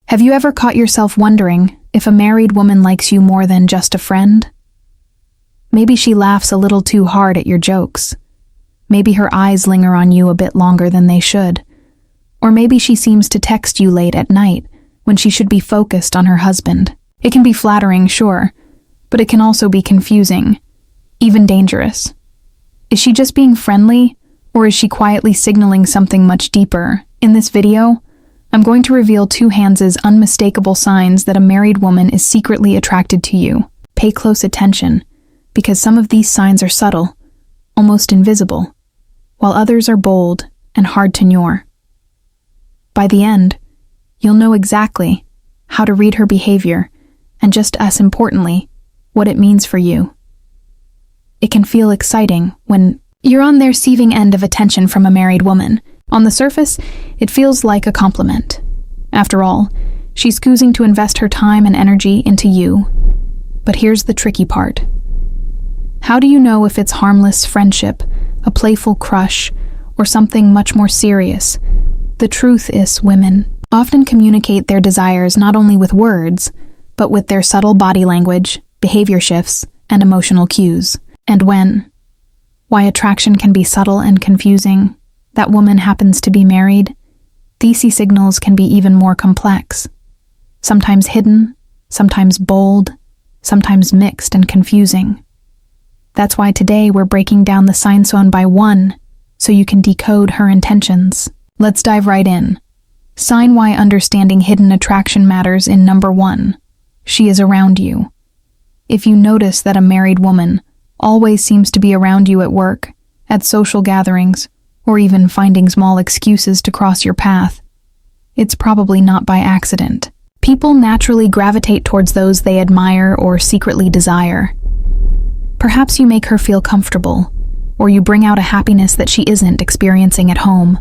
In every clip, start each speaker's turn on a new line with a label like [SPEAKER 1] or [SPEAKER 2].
[SPEAKER 1] Have you ever caught yourself wondering if a married woman likes you more than just a friend? Maybe she laughs a little too hard at your jokes. Maybe her eyes linger on you a bit longer than they should. Or maybe she seems to text you late at night when she should be focused on her husband. It can be flattering, sure, but it can also be confusing, even dangerous. Is she just being friendly, or is she quietly signaling something much deeper? In this video, I'm going to reveal two hands' unmistakable signs that a married woman is secretly attracted to you. Pay close attention, because some of these signs are subtle, almost invisible, while others are bold and hard to ignore. By the end, you'll know exactly how to read her behavior, and just as importantly, what it means for you. It can feel exciting when you're on the receiving end of attention from a married woman. On the surface, it feels like a compliment. After all, she's choosing to invest her time and energy into you. But here's the tricky part. How do you know if it's harmless friendship, a playful crush, or something much more serious? The truth is, women often communicate their desires not only with words, but with their subtle body language, behavior shifts, and emotional cues. And why attraction can be subtle and confusing, that woman happens to be married, these signals can be even more complex. Sometimes hidden, sometimes bold, sometimes mixed and confusing. That's why today we're breaking down the signs one by one, so you can decode her intentions. Let's dive right in. Sign why understanding hidden attraction matters in number 1. She is around you. If you notice that a married woman always seems to be around you at work, at social gatherings, or even finding small excuses to cross your path, it's probably not by accident. People naturally gravitate towards those they admire or secretly desire. Perhaps you make her feel comfortable, or you bring out a happiness that she isn't experiencing at home.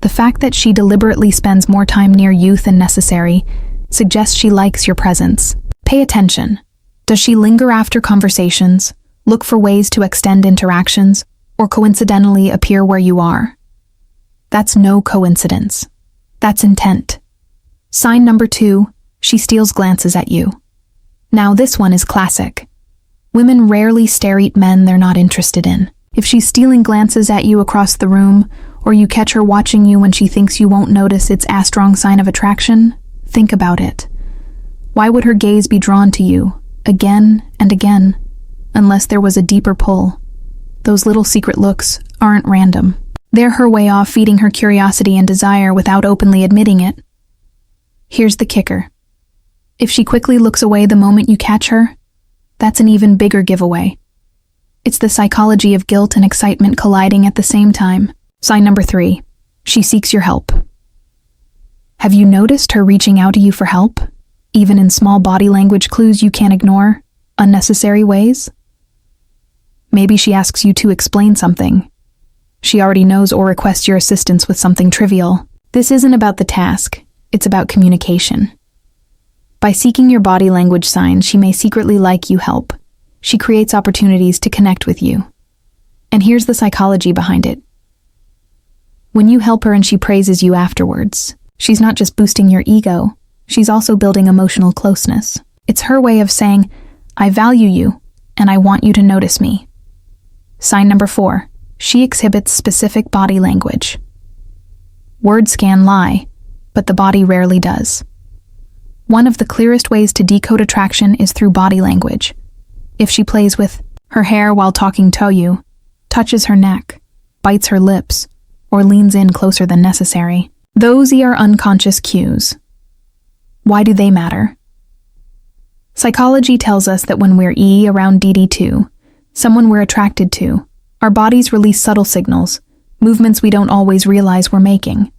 [SPEAKER 1] The fact that she deliberately spends more time near you than necessary suggests she likes your presence. Pay attention. Does she linger after conversations, look for ways to extend interactions, or coincidentally appear where you are? That's no coincidence. That's intent. Sign number 2, she steals glances at you. Now this one is classic. Women rarely stare at men they're not interested in. If she's stealing glances at you across the room, or you catch her watching you when she thinks you won't notice, it's a strong sign of attraction. Think about it. Why would her gaze be drawn to you, again and again, unless there was a deeper pull? Those little secret looks aren't random. They're her way of feeding her curiosity and desire without openly admitting it. Here's the kicker. If she quickly looks away the moment you catch her, that's an even bigger giveaway. It's the psychology of guilt and excitement colliding at the same time. Sign number 3, she seeks your help. Have you noticed her reaching out to you for help, even in small body language clues you can't ignore, unnecessary ways? Maybe she asks you to explain something. She already knows or requests your assistance with something trivial. This isn't about the task, it's about communication. By seeking your body language signs, she may secretly like you help. She creates opportunities to connect with you. And here's the psychology behind it. When you help her and she praises you afterwards, she's not just boosting your ego, she's also building emotional closeness. It's her way of saying, I value you, and I want you to notice me. Sign number 4, she exhibits specific body language. Words can lie, but the body rarely does. One of the clearest ways to decode attraction is through body language. If she plays with her hair while talking to you, touches her neck, bites her lips, or leans in closer than necessary, those are unconscious cues. Why do they matter? Psychology tells us that when we're around DD2, someone we're attracted to, our bodies release subtle signals, movements we don't always realize we're making.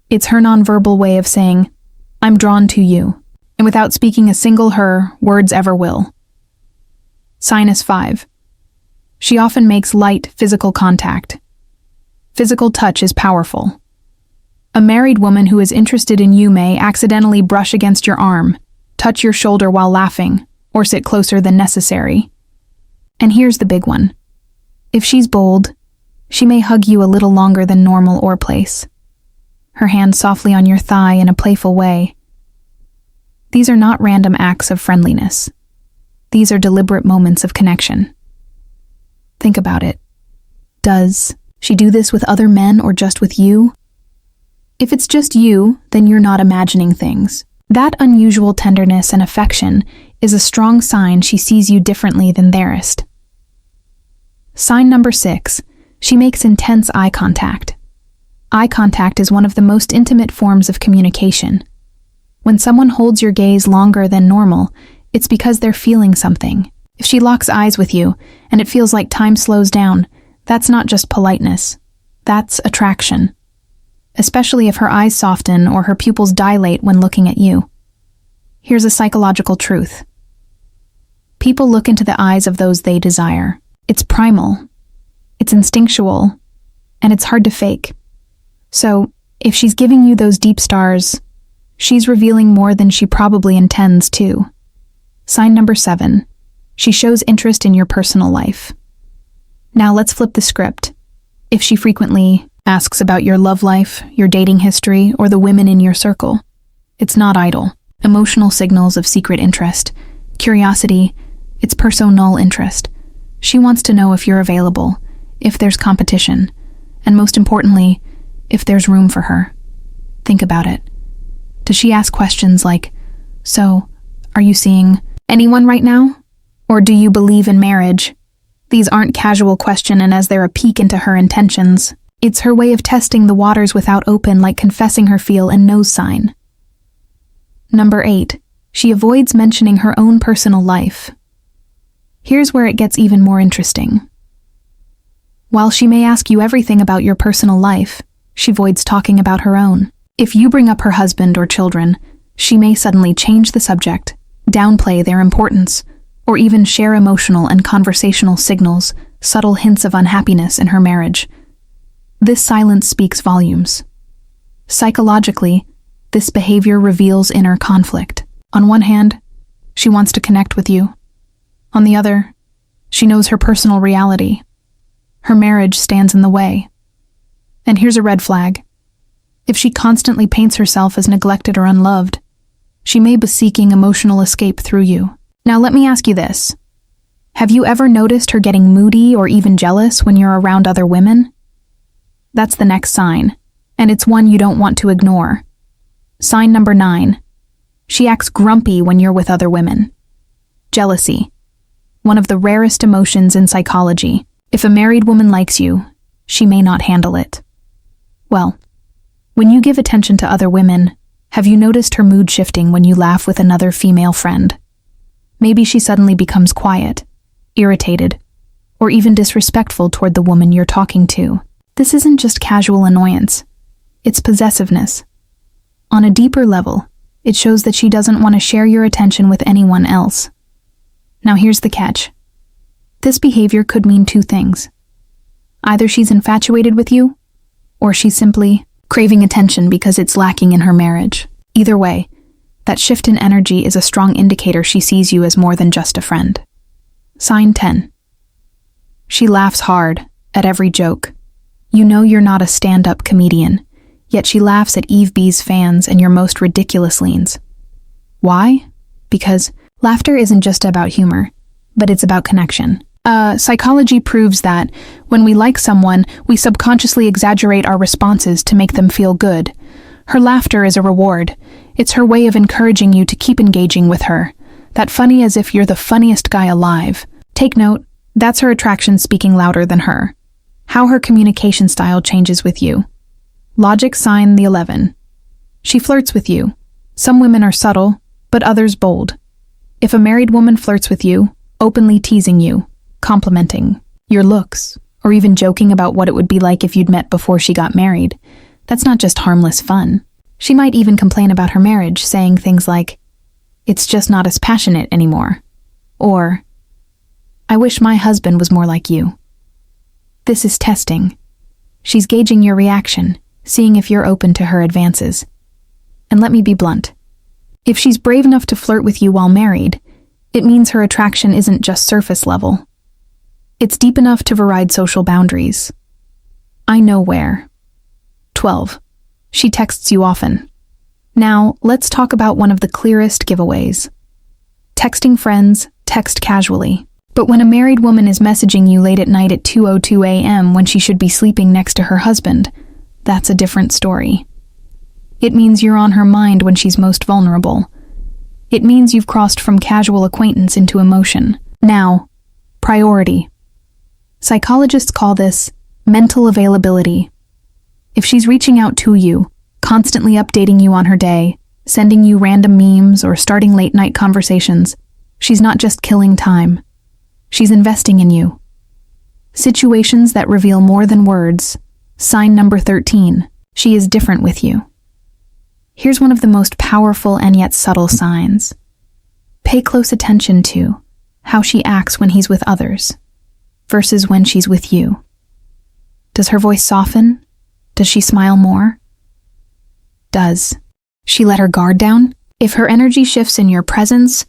[SPEAKER 1] It's her nonverbal way of saying, I'm drawn to you, and without speaking a single words ever will. Sign is 5. She often makes light physical contact. Physical touch is powerful. A married woman who is interested in you may accidentally brush against your arm, touch your shoulder while laughing, or sit closer than necessary. And here's the big one. If she's bold, she may hug you a little longer than normal or place. her hand softly on your thigh in a playful way. These are not random acts of friendliness. These are deliberate moments of connection. Think about it. Does she do this with other men or just with you? If it's just you, then you're not imagining things. That unusual tenderness and affection is a strong sign she sees you differently than theirist. Sign number 6, she makes intense eye contact. Eye contact is one of the most intimate forms of communication. When someone holds your gaze longer than normal, it's because they're feeling something. If she locks eyes with you and it feels like time slows down, that's not just politeness. That's attraction. Especially if her eyes soften or her pupils dilate when looking at you. Here's a psychological truth. People look into the eyes of those they desire. It's primal, it's instinctual, and it's hard to fake. So, if she's giving you those deep stars, she's revealing more than she probably intends to. Sign number 7, she shows interest in your personal life. Now let's flip the script. If she frequently asks about your love life, your dating history, or the women in your circle, it's not idle. Emotional signals of secret interest, curiosity, it's personal interest. She wants to know if you're available, if there's competition, and most importantly, if there's room for her. Think about it. Does she ask questions like, "So, are you seeing anyone right now? Or do you believe in marriage?" These aren't casual questions, and as they're a peek into her intentions, it's her way of testing the waters without open, like confessing her feel and knows sign. Number 8, she avoids mentioning her own personal life. Here's where it gets even more interesting. While she may ask you everything about your personal life, she avoids talking about her own. If you bring up her husband or children, she may suddenly change the subject, downplay their importance, or even share emotional and conversational signals, subtle hints of unhappiness in her marriage. This silence speaks volumes. Psychologically, this behavior reveals inner conflict. On one hand, she wants to connect with you. On the other, she knows her personal reality. Her marriage stands in the way. And here's a red flag. If she constantly paints herself as neglected or unloved, she may be seeking emotional escape through you. Now let me ask you this. Have you ever noticed her getting moody or even jealous when you're around other women? That's the next sign, and it's one you don't want to ignore. Sign number 9. She acts grumpy when you're with other women. Jealousy. One of the rarest emotions in psychology. If a married woman likes you, she may not handle it. Well, when you give attention to other women, have you noticed her mood shifting when you laugh with another female friend? Maybe she suddenly becomes quiet, irritated, or even disrespectful toward the woman you're talking to. This isn't just casual annoyance. It's possessiveness. On a deeper level, it shows that she doesn't want to share your attention with anyone else. Now here's the catch. This behavior could mean 2 things. Either she's infatuated with you, or she's simply craving attention because it's lacking in her marriage. Either way, that shift in energy is a strong indicator she sees you as more than just a friend. Sign 10. She laughs hard at every joke. You know you're not a stand-up comedian, yet she laughs at Eve B's fans and your most ridiculous leans. Why? Because laughter isn't just about humor, but it's about connection. Psychology proves that when we like someone, we subconsciously exaggerate our responses to make them feel good. Her laughter is a reward. It's her way of encouraging you to keep engaging with her. That funny as if you're the funniest guy alive. Take note, that's her attraction speaking louder than her. How her communication style changes with you. Logic sign the 11. She flirts with you. Some women are subtle, but others bold. If a married woman flirts with you, openly teasing you, complimenting your looks, or even joking about what it would be like if you'd met before she got married, that's not just harmless fun. She might even complain about her marriage, saying things like, "It's just not as passionate anymore," or, "I wish my husband was more like you." This is testing. She's gauging your reaction, seeing if you're open to her advances. And let me be blunt. If she's brave enough to flirt with you while married, it means her attraction isn't just surface level. It's deep enough to override social boundaries. I know where. 12. She texts you often. Now, let's talk about one of the clearest giveaways. Texting friends, text casually. But when a married woman is messaging you late at night at 2:02 a.m. when she should be sleeping next to her husband, that's a different story. It means you're on her mind when she's most vulnerable. It means you've crossed from casual acquaintance into emotion. Now, priority. Psychologists call this mental availability. If she's reaching out to you, constantly updating you on her day, sending you random memes or starting late-night conversations, she's not just killing time. She's investing in you. Situations that reveal more than words. Sign number 13. She is different with you. Here's one of the most powerful and yet subtle signs. Pay close attention to how she acts when he's with others versus when she's with you. Does her voice soften? Does she smile more? Does she let her guard down? If her energy shifts in your presence,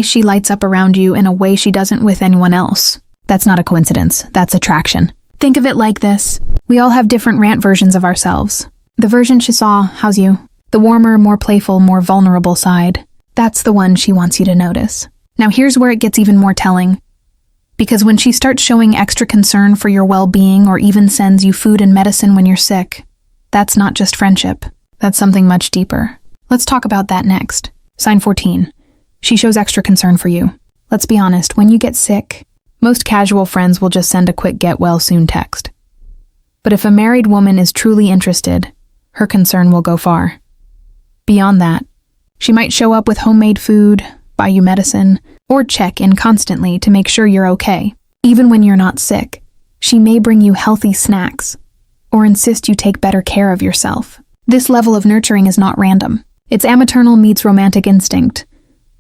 [SPEAKER 1] she lights up around you in a way she doesn't with anyone else. That's not a coincidence. That's attraction. Think of it like this. We all have different rant versions of ourselves. The version she saw, how's you? The warmer, more playful, more vulnerable side. That's the one she wants you to notice. Now here's where it gets even more telling. Because when she starts showing extra concern for your well-being or even sends you food and medicine when you're sick, that's not just friendship. That's something much deeper. Let's talk about that next. Sign 14. She shows extra concern for you. Let's be honest, when you get sick, most casual friends will just send a quick get-well-soon text. But if a married woman is truly interested, her concern will go far. Beyond that, she might show up with homemade food, buy you medicine, or check in constantly to make sure you're okay. Even when you're not sick, she may bring you healthy snacks or insist you take better care of yourself. This level of nurturing is not random. It's amaternal meets romantic instinct,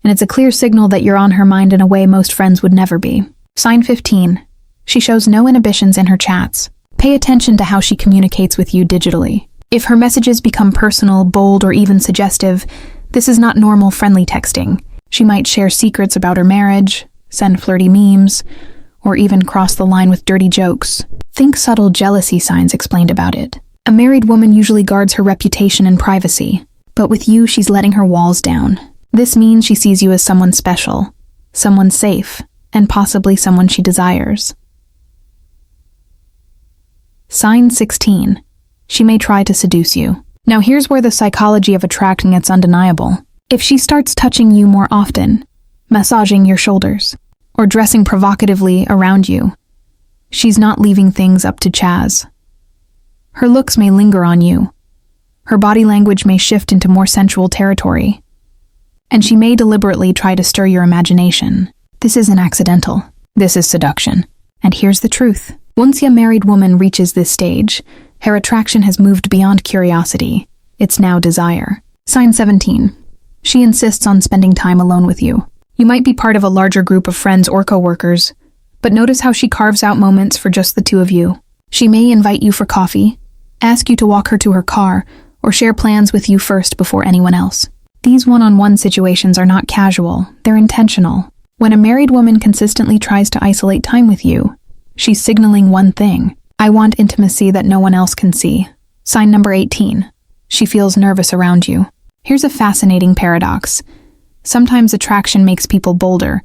[SPEAKER 1] and it's a clear signal that you're on her mind in a way most friends would never be. Sign 15. She shows no inhibitions in her chats. Pay attention to how she communicates with you digitally. If her messages become personal, bold, or even suggestive, this is not normal friendly texting. She might share secrets about her marriage, send flirty memes, or even cross the line with dirty jokes. Think subtle jealousy signs explained about it. A married woman usually guards her reputation and privacy, but with you, she's letting her walls down. This means she sees you as someone special, someone safe, and possibly someone she desires. Sign 16. She may try to seduce you. Now here's where the psychology of attraction gets undeniable. If she starts touching you more often, massaging your shoulders, or dressing provocatively around you, she's not leaving things up to chance. Her looks may linger on you. Her body language may shift into more sensual territory. And she may deliberately try to stir your imagination. This isn't accidental. This is seduction. And here's the truth. Once a married woman reaches this stage, her attraction has moved beyond curiosity. It's now desire. Sign 17. She insists on spending time alone with you. You might be part of a larger group of friends or coworkers, but notice how she carves out moments for just the two of you. She may invite you for coffee, ask you to walk her to her car, or share plans with you first before anyone else. These one-on-one situations are not casual, they're intentional. When a married woman consistently tries to isolate time with you, she's signaling one thing: I want intimacy that no one else can see. Sign number 18. She feels nervous around you. Here's a fascinating paradox. Sometimes attraction makes people bolder,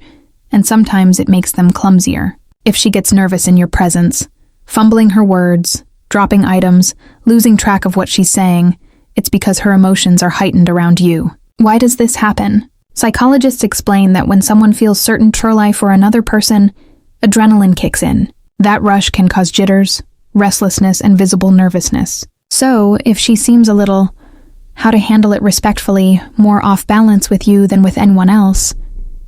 [SPEAKER 1] and sometimes it makes them clumsier. If she gets nervous in your presence, fumbling her words, dropping items, losing track of what she's saying, it's because her emotions are heightened around you. Why does this happen? Psychologists explain that when someone feels certain truly for another person, adrenaline kicks in. That rush can cause jitters, restlessness, and visible nervousness. So, if she seems a little, how to handle it respectfully, more off balance with you than with anyone else,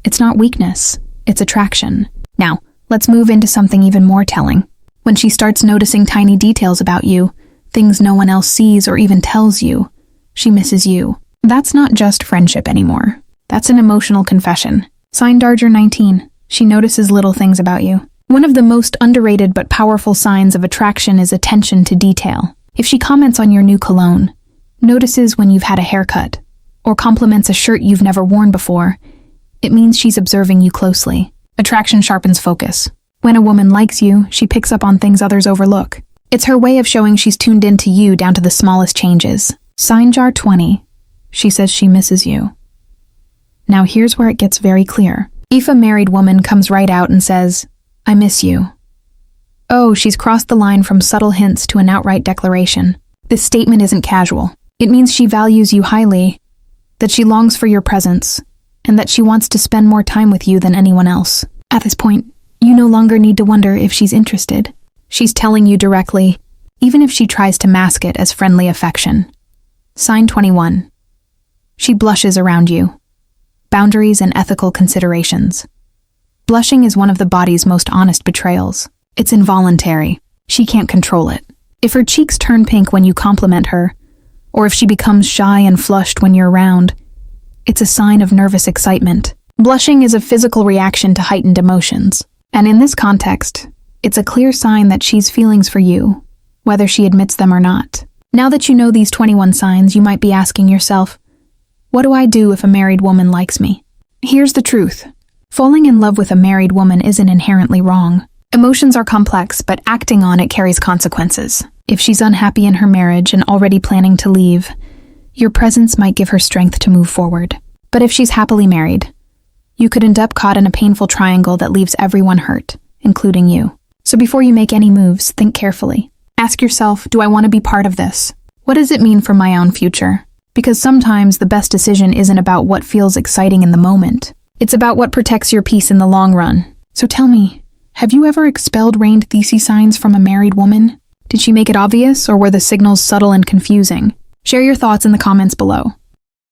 [SPEAKER 1] it's not weakness, it's attraction. Now, let's move into something even more telling. When she starts noticing tiny details about you, things no one else sees or even tells you, she misses you. That's not just friendship anymore. That's an emotional confession. Sign Darger 19. She notices little things about you. One of the most underrated but powerful signs of attraction is attention to detail. If she comments on your new cologne, notices when you've had a haircut, or compliments a shirt you've never worn before, it means she's observing you closely. Attraction sharpens focus. When a woman likes you, she picks up on things others overlook. It's her way of showing she's tuned into you down to the smallest changes. Sign jar 20. She says she misses you. Now here's where it gets very clear. If a married woman comes right out and says, I miss you. Oh, she's crossed the line from subtle hints to an outright declaration. This statement isn't casual. It means she values you highly, that she longs for your presence, and that she wants to spend more time with you than anyone else. At this point, you no longer need to wonder if she's interested. She's telling you directly, even if she tries to mask it as friendly affection. Sign 21. She blushes around you. Boundaries and ethical considerations. Blushing is one of the body's most honest betrayals. It's involuntary. She can't control it. If her cheeks turn pink when you compliment her, or if she becomes shy and flushed when you're around, it's a sign of nervous excitement. Blushing is a physical reaction to heightened emotions, and in this context, it's a clear sign that she's feelings for you, whether she admits them or not. Now that you know these 21 signs, you might be asking yourself, what do I do if a married woman likes me? Here's the truth. Falling in love with a married woman isn't inherently wrong. Emotions are complex, but acting on it carries consequences. If she's unhappy in her marriage and already planning to leave, your presence might give her strength to move forward. But if she's happily married, you could end up caught in a painful triangle that leaves everyone hurt, including you. So before you make any moves, think carefully. Ask yourself, do I want to be part of this? What does it mean for my own future? Because sometimes the best decision isn't about what feels exciting in the moment. It's about what protects your peace in the long run. So tell me, have you ever expelled rain thesis signs from a married woman? Did she make it obvious, or were the signals subtle and confusing? Share your thoughts in the comments below.